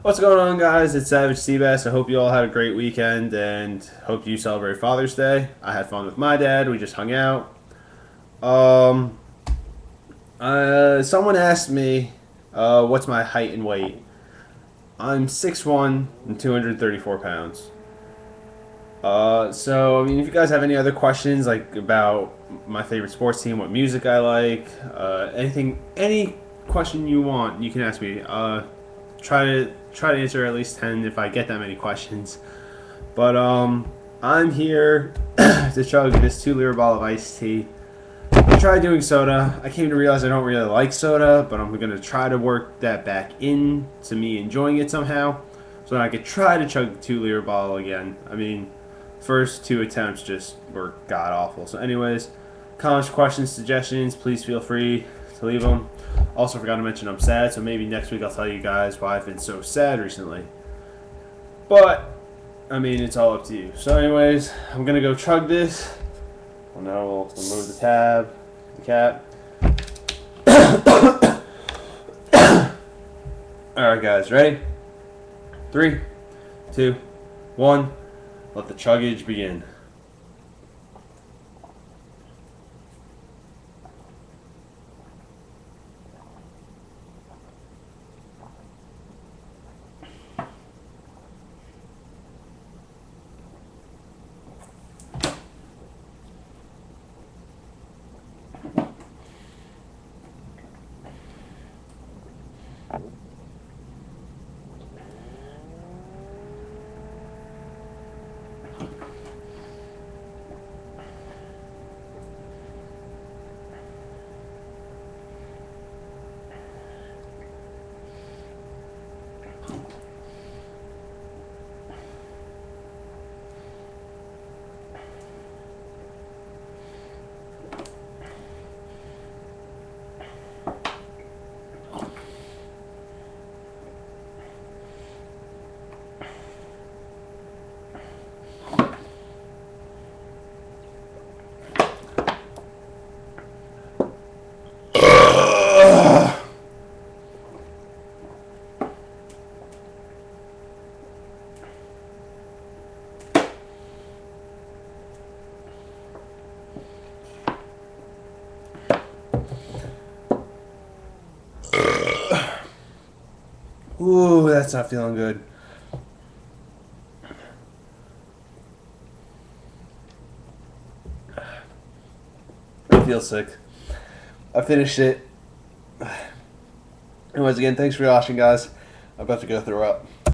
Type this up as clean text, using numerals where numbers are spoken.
What's going on, guys? It's Savage Sebas. I hope you all had a great weekend and hope you celebrate Father's Day. I had fun with my dad. We just hung out. Um, Someone asked me, what's my height and weight? I'm 6'1" and 234 pounds. I mean, if you guys have any other questions, like about my favorite sports team, what music I like, any question you want, you can ask me. Try to answer at least 10 if I get that many questions. But I'm here to chug this 2 liter bottle of iced tea. I tried doing soda. I came to realize I don't really like soda, but I'm gonna try to work that back in to me enjoying it somehow, so that I could try to chug the 2 liter bottle again. I mean, first two attempts just were god awful. So, anyways, comments, questions, suggestions, please feel free to leave them. Also, forgot to mention I'm sad, so maybe next week I'll tell you guys why I've been so sad recently. But I mean, it's all up to you. So, anyways, I'm gonna go chug this. Well, now we'll remove the tab, the cap. Alright, guys, ready? 3, 2, 1. Let the chuggage begin. Ooh, that's not feeling good. I feel sick. I finished it. Anyways, again, thanks for watching, guys. I'm about to go throw up.